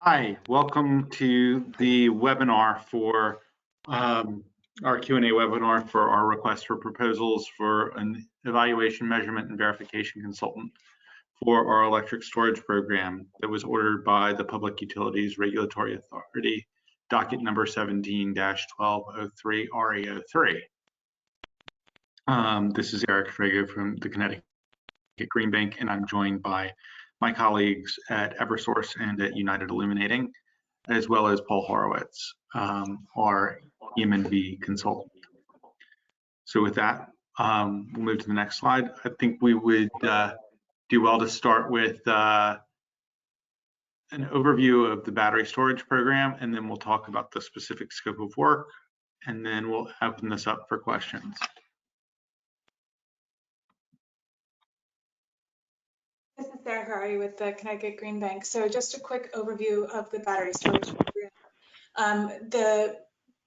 Hi, welcome to the webinar for our Q&A webinar for our request for proposals for an evaluation, measurement, and verification consultant for our electric storage program that was ordered by the Public Utilities Regulatory Authority, docket number 17-1203 RA03. This is Eric Trago from the Connecticut Green Bank, and I'm joined by my colleagues at Eversource and at United Illuminating, as well as Paul Horowitz, our EM&V consultant. So with that, we'll move to the next slide. I think we would do well to start with an overview of the battery storage program, and then we'll talk about the specific scope of work, and then we'll open this up for questions. This is Sarah Harari with the Connecticut Green Bank. So just a quick overview of the battery storage program. The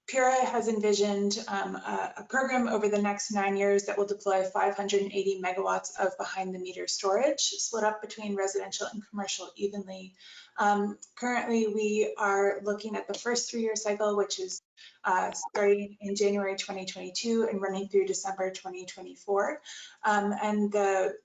PURA has envisioned a program over the next 9 years that will deploy 580 megawatts of behind-the-meter storage, split up between residential and commercial evenly. Currently, we are looking at the first 3-year cycle, which is starting in January 2022 and running through December 2024. And the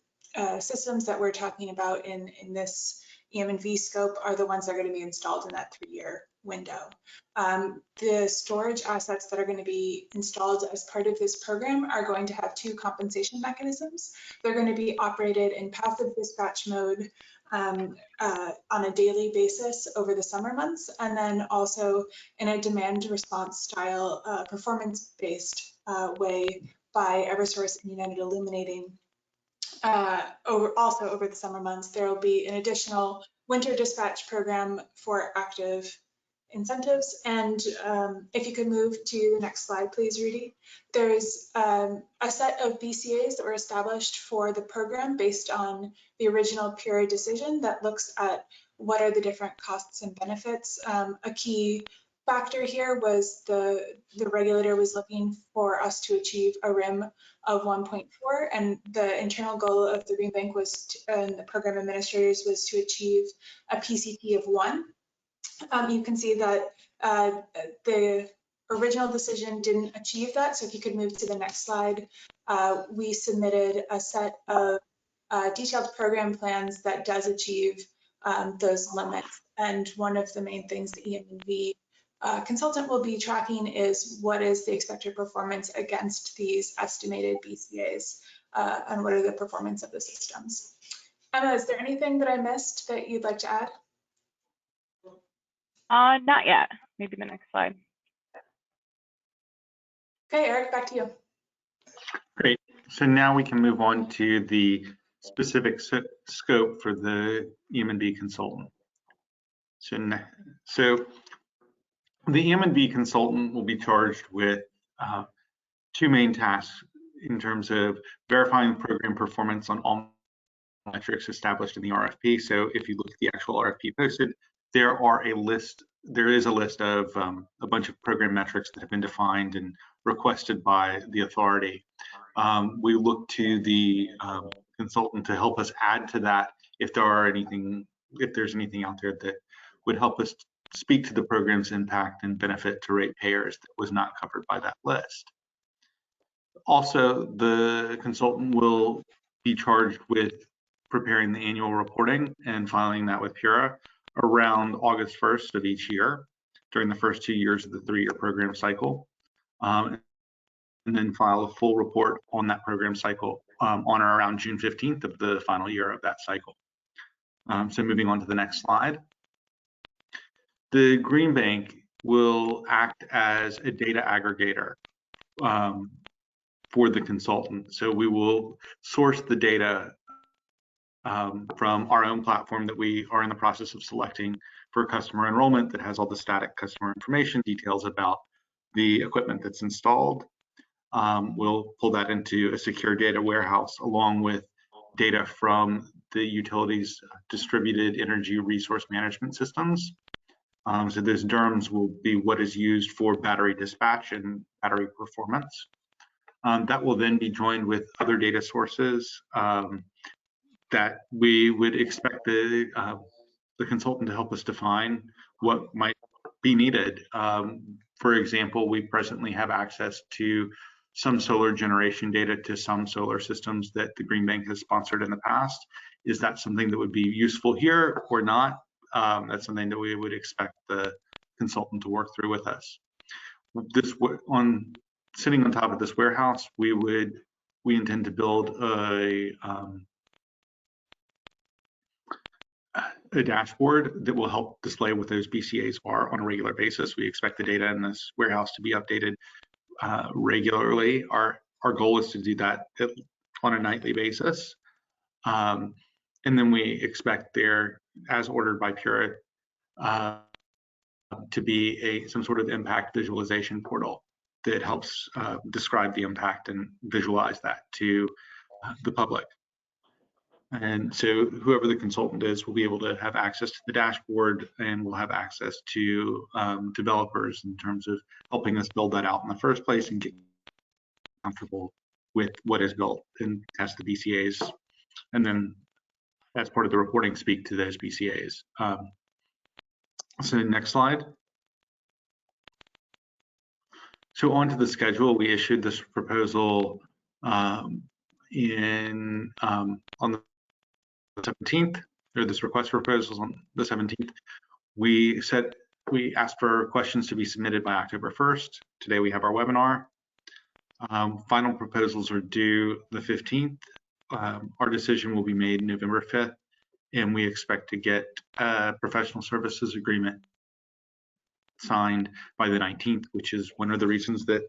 systems that we're talking about in this EM&V scope are the ones that are going to be installed in that 3-year window. The storage assets that are going to be installed as part of this program are going to have 2 compensation mechanisms. They're going to be operated in passive dispatch mode on a daily basis over the summer months, and then also in a demand response style performance-based way by Eversource and United Illuminating. Also over the summer months, there will be an additional winter dispatch program for active incentives. And if you could move to the next slide, please, Rudy. There's a set of BCAs that were established for the program based on the original PURA decision that looks at what are the different costs and benefits. A key factor here was the regulator was looking for us to achieve a RIM of 1.4, and the internal goal of the Green Bank was and the program administrators was to achieve a PCP of 1. You can see that the original decision didn't achieve that, so if you could move to the next slide. We submitted a set of detailed program plans that does achieve those limits, and one of the main things the EM&V consultant will be tracking is what is the expected performance against these estimated BCAs and what are the performance of the systems. Emma, is there anything that I missed that you'd like to add? Not yet. Maybe the next slide. Okay, Eric, back to you. Great. So now we can move on to the specific scope for the EM&V consultant. So the EM&V consultant will be charged with 2 main tasks in terms of verifying program performance on all metrics established in the RFP. So if you look at the actual RFP posted, there is a list of a bunch of program metrics that have been defined and requested by the authority. We look to the consultant to help us add to that if there's anything out there that would help us speak to the program's impact and benefit to ratepayers that was not covered by that list. Also, the consultant will be charged with preparing the annual reporting and filing that with PURA around August 1st of each year during the first 2 years of the 3-year program cycle, and then file a full report on that program cycle on or around June 15th of the final year of that cycle. So moving on to the next slide. The Green Bank will act as a data aggregator for the consultant. So we will source the data from our own platform that we are in the process of selecting for customer enrollment that has all the static customer information, details about the equipment that's installed. We'll pull that into a secure data warehouse along with data from the utilities distributed energy resource management systems. So those DERMS will be what is used for battery dispatch and battery performance. That will then be joined with other data sources that we would expect the the consultant to help us define what might be needed. For example, we presently have access to some solar generation data to some solar systems that the Green Bank has sponsored in the past. Is that something that would be useful here or not? That's something that we would expect the consultant to work through with us. Sitting on top of this warehouse, we intend to build a dashboard that will help display what those BCAs are on a regular basis. We expect the data in this warehouse to be updated regularly. Our goal is to do that on a nightly basis. And then we expect there, as ordered by Pura, to be some sort of impact visualization portal that helps describe the impact and visualize that to the public. And so whoever the consultant is will be able to have access to the dashboard, and will have access to developers in terms of helping us build that out in the first place and get comfortable with what is built and test the BCAs. And then as part of the reporting, speak to those BCAs. So next slide. So on to the schedule. We issued this proposal on the 17th, or this request for proposals on the 17th. We asked for questions to be submitted by October 1st. Today we have our webinar. Final proposals are due the 15th. Our decision will be made November 5th, and we expect to get a professional services agreement signed by the 19th, which is one of the reasons that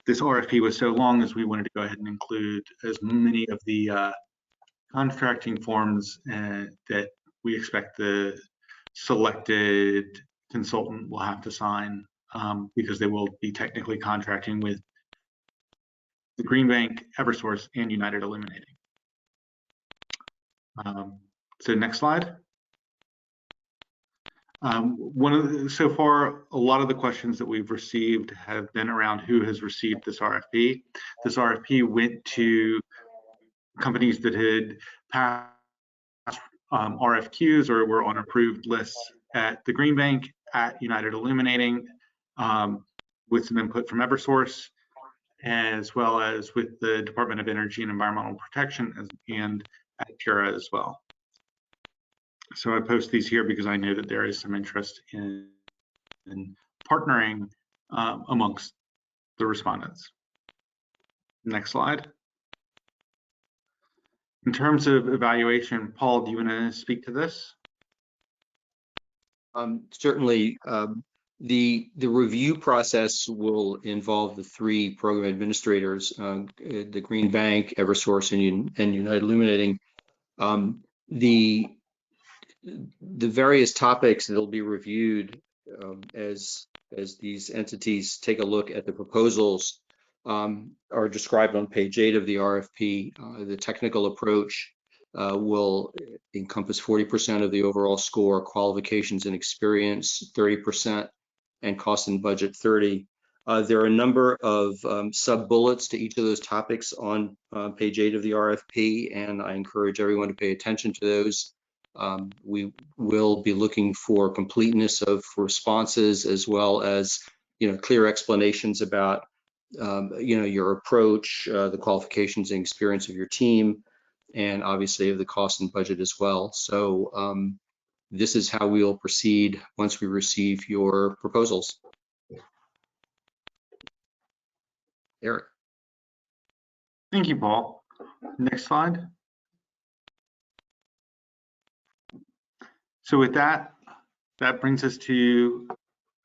this RFP was so long, is we wanted to go ahead and include as many of the contracting forms that we expect the selected consultant will have to sign, because they will be technically contracting with the Green Bank, Eversource, and United Illuminating. So next slide. So far, a lot of the questions that we've received have been around who has received this RFP. This RFP went to companies that had passed RFQs or were on approved lists at the Green Bank, at United Illuminating, with some input from Eversource, as well as with the Department of Energy and Environmental Protection, and at Pura as well. So I post these here because I know that there is some interest in partnering amongst the respondents. Next slide. In terms of evaluation, Paul, do you want to speak to this? Certainly. The review process will involve the three program administrators, the Green Bank, Eversource, and United Illuminating. The various topics that will be reviewed as these entities take a look at the proposals are described on page 8 of the RFP. The technical approach will encompass 40% of the overall score, qualifications and experience 30%, and cost and budget 30%. There are a number of sub-bullets to each of those topics on page 8 of the RFP, and I encourage everyone to pay attention to those. We will be looking for completeness of responses, as well as clear explanations about your approach, the qualifications and experience of your team, and obviously of the cost and budget as well. So this is how we will proceed once we receive your proposals. Eric. Thank you, Paul. Next slide. So with that brings us to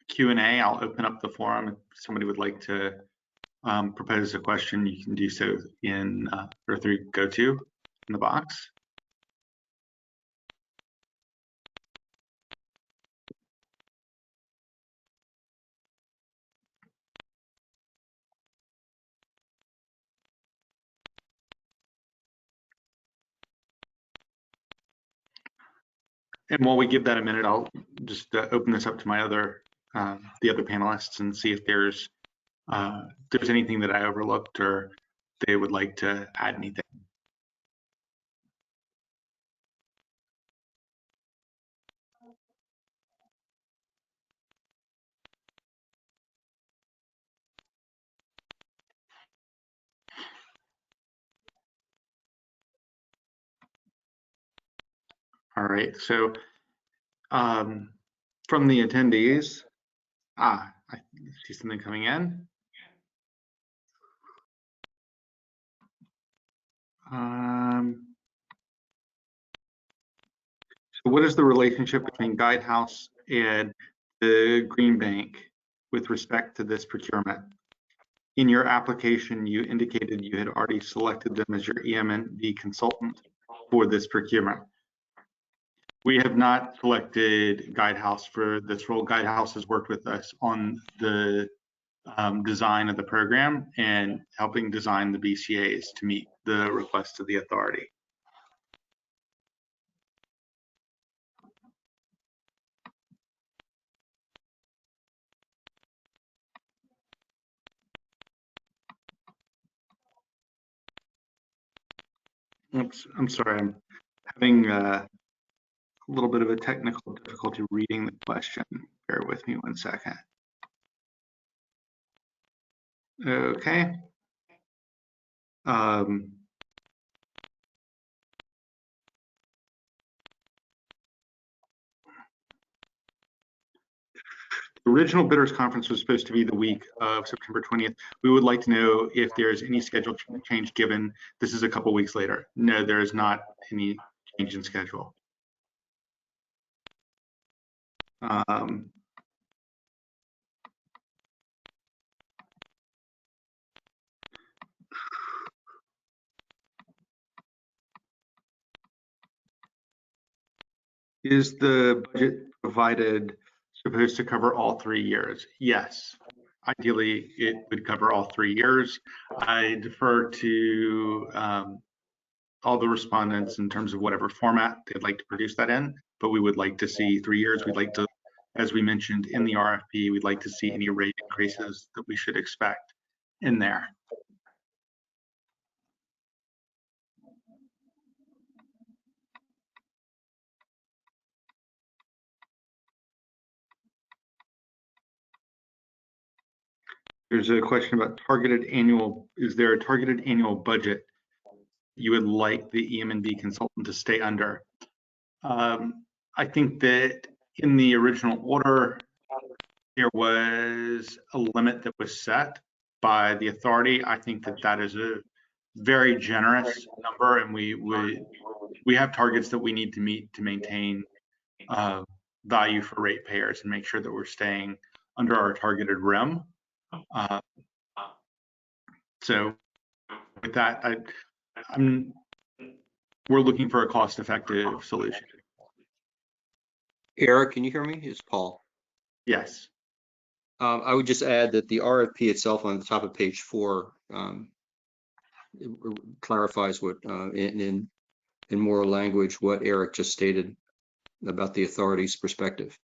Q&A. I'll open up the forum. If somebody would like to propose a question, you can do so in or through GoTo in the box. And while we give that a minute, I'll just open this up to my the other panelists and see if there's anything that I overlooked or they would like to add anything. All right, so from the attendees, I see something coming in. So what is the relationship between Guidehouse and the Green Bank with respect to this procurement? In your application, you indicated you had already selected them as your EM&V consultant for this procurement. We have not selected Guidehouse for this role. Guidehouse has worked with us on the design of the program and helping design the BCAs to meet the request of the authority. Oops, I'm sorry, I'm having a little bit of a technical difficulty reading the question. Bear with me 1 second. Okay. The original bidders conference was supposed to be the week of September 20th. We would like to know if there is any schedule change given this is a couple weeks later. No, there is not any change in schedule. Is the budget provided supposed to cover all 3 years? Yes. Ideally, it would cover all 3 years. I defer to all the respondents in terms of whatever format they'd like to produce that in, but we would like to see 3 years. We'd like to, as we mentioned in the RFP, we'd like to see any rate increases that we should expect in there. There's a question about targeted annual, is there a targeted annual budget you would like the EM&V consultant to stay under? I think that in the original order, there was a limit that was set by the authority. I think that that is a very generous number, and we have targets that we need to meet to maintain value for ratepayers and make sure that we're staying under our targeted rim. So with that, we're looking for a cost-effective solution. Eric, can you hear me? It's Paul. Yes. I would just add that the RFP itself on the top of page 4 clarifies what, in more language, what Eric just stated about the authority's perspective.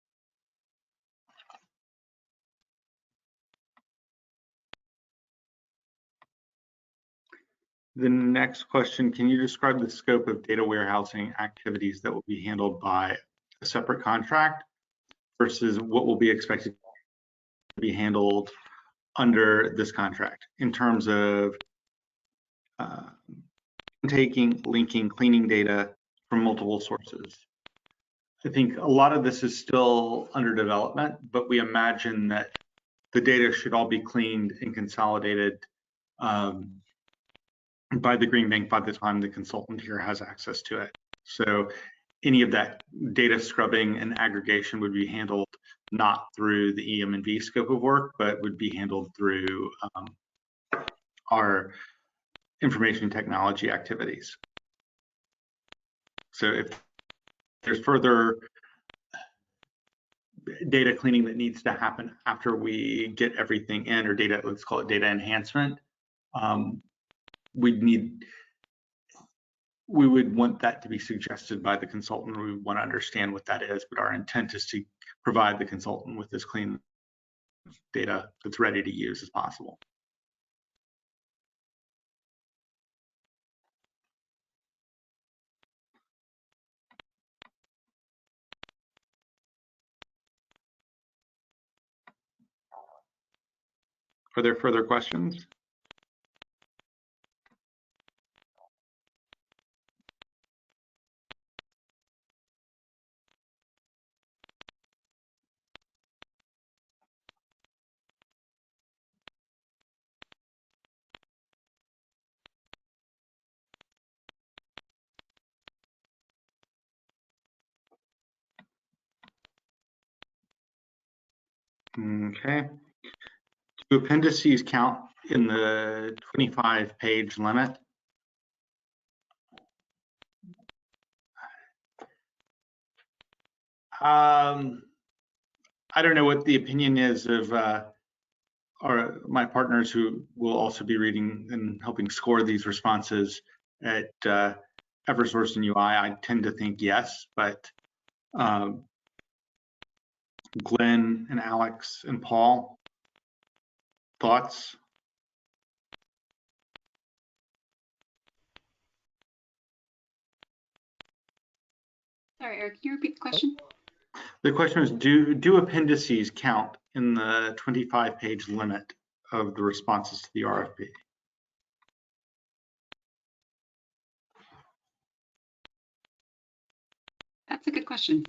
The next question, can you describe the scope of data warehousing activities that will be handled by a separate contract versus what will be expected to be handled under this contract in terms of taking, linking, cleaning data from multiple sources? I think a lot of this is still under development, but we imagine that the data should all be cleaned and consolidated by the Green Bank by the time the consultant here has access to it. So any of that data scrubbing and aggregation would be handled not through the EM&V scope of work, but would be handled through our information technology activities. So if there's further data cleaning that needs to happen after we get everything in, or data, let's call it data enhancement, we would want that to be suggested by the consultant. We want to understand what that is, but our intent is to provide the consultant with as clean data that's ready to use as possible. Are there further questions? Okay. Do appendices count in the 25-page limit? I don't know what the opinion is of my partners who will also be reading and helping score these responses at Eversource and UI. I tend to think yes, but Glenn and Alex and Paul, thoughts? Sorry, Eric, can you repeat the question? The question is, do appendices count in the 25-page limit of the responses to the RFP? That's a good question.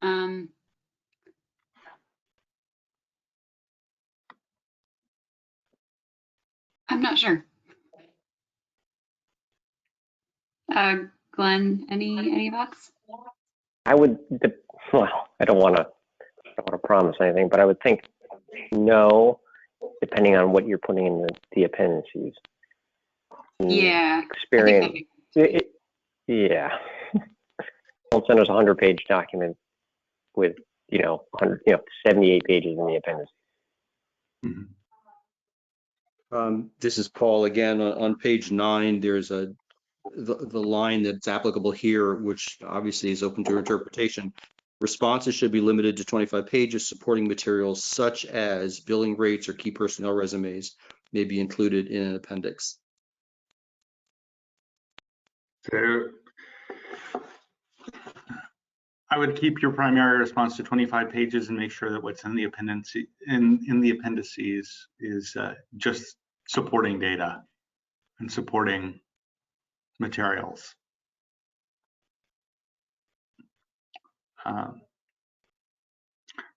I'm not sure. Glenn, any thoughts? I would, well, I don't want to promise anything, but I would think no, depending on what you're putting in the appendices. Yeah. Experience. Yeah. Don't send us a 100-page document with 78 pages in the appendices. Mm-hmm. This is Paul again. On page 9, there's the line that's applicable here, which obviously is open to interpretation. Responses should be limited to 25 pages. Supporting materials such as billing rates or key personnel resumes may be included in an appendix. So I would keep your primary response to 25 pages and make sure that what's in the appendices is just supporting data and supporting materials.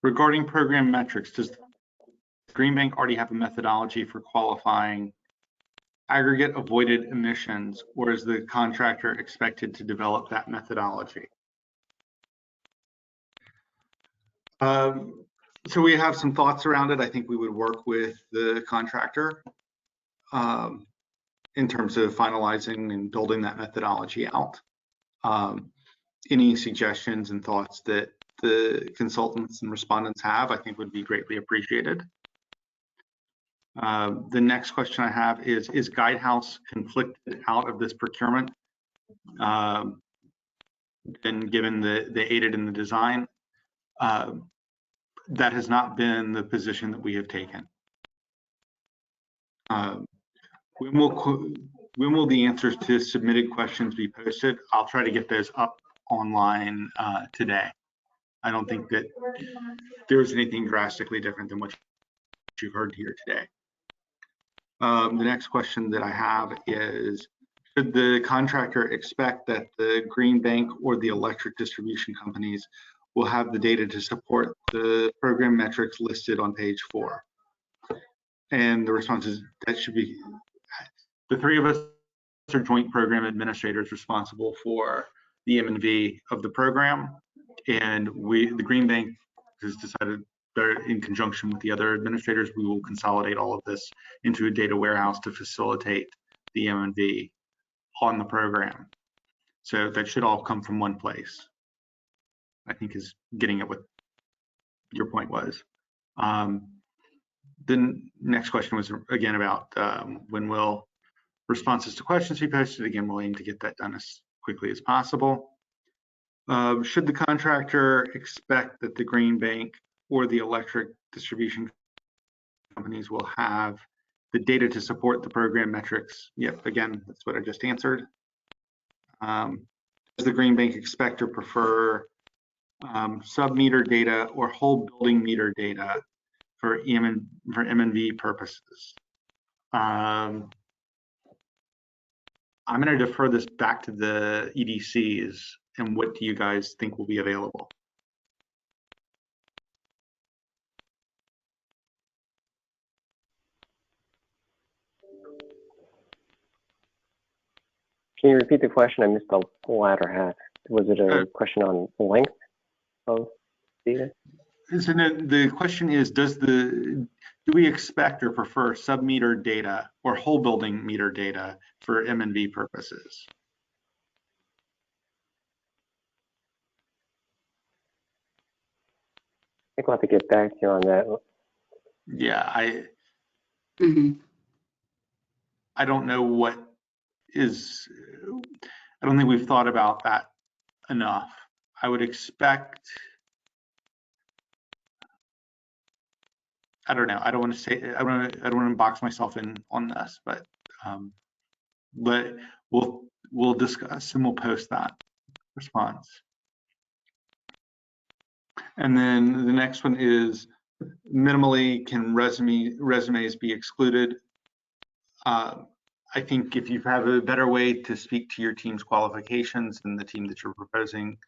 Regarding program metrics, does Green Bank already have a methodology for qualifying aggregate avoided emissions, or is the contractor expected to develop that methodology? So we have some thoughts around it. I think we would work with the contractor in terms of finalizing and building that methodology out. Any suggestions and thoughts that the consultants and respondents have, I think would be greatly appreciated. The next question I have is Guidehouse conflicted out of this procurement? And given they aided in the design, that has not been the position that we have taken. When will the answers to submitted questions be posted? I'll try to get those up online today. I don't think that there's anything drastically different than what you've heard here today. The next question that I have is, should the contractor expect that the Green Bank or the electric distribution companies will have the data to support the program metrics listed on page 4? And the response is that should be, the three of us are joint program administrators responsible for the EM&V of the program. And the Green Bank has decided that in conjunction with the other administrators, we will consolidate all of this into a data warehouse to facilitate the EM&V on the program. So that should all come from one place, I think, is getting at what your point was. The next question was again about when will responses to questions be posted. Again, we'll aim to get that done as quickly as possible. Should the contractor expect that the Green Bank or the electric distribution companies will have the data to support the program metrics? Yep, again, that's what I just answered. Does the Green Bank expect or prefer sub-meter data or whole building meter data for EM&V purposes? I'm going to defer this back to the EDCs, and what do you guys think will be available? Can you repeat the question? I missed the latter half. Was it a question on length of data? So the question is, do we expect or prefer sub-meter data or whole building meter data for M&V purposes? I think we'll have to get back to you on that. Yeah, Mhm. I don't know what is, I don't think we've thought about that enough. I would expect, I don't know. I don't want to say, I don't want to box myself in on this, but we'll discuss and we'll post that response. And then the next one is, minimally can resumes be excluded? I think if you have a better way to speak to your team's qualifications and the team that you're proposing,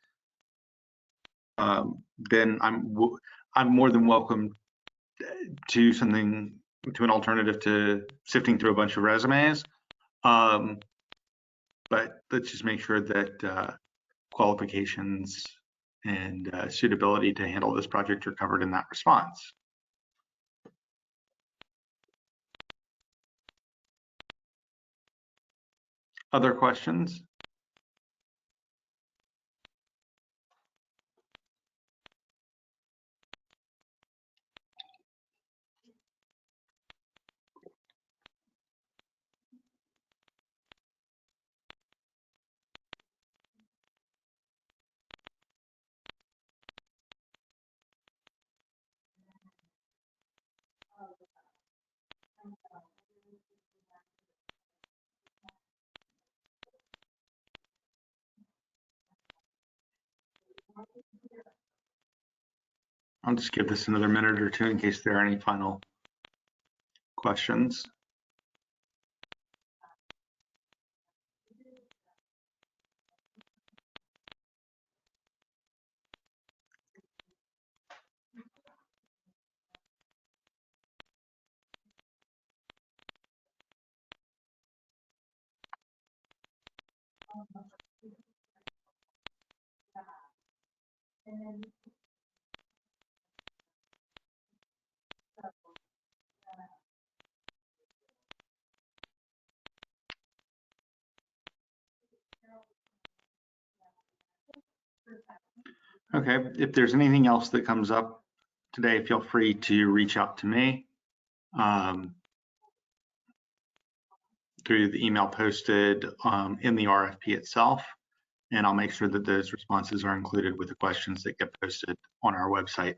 then I'm more than welcome to an alternative to sifting through a bunch of resumes. But let's just make sure that qualifications and suitability to handle this project are covered in that response. Other questions? I'll just give this another minute or two in case there are any final questions. Okay, if there's anything else that comes up today, feel free to reach out to me through the email posted in the RFP itself, and I'll make sure that those responses are included with the questions that get posted on our website.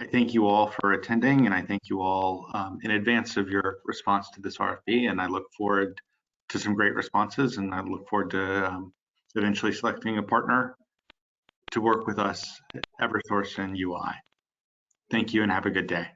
I thank you all for attending, and I thank you all in advance of your response to this RFP, and I look forward to some great responses, and I look forward to eventually selecting a partner to work with us at Eversource and UI. Thank you and have a good day.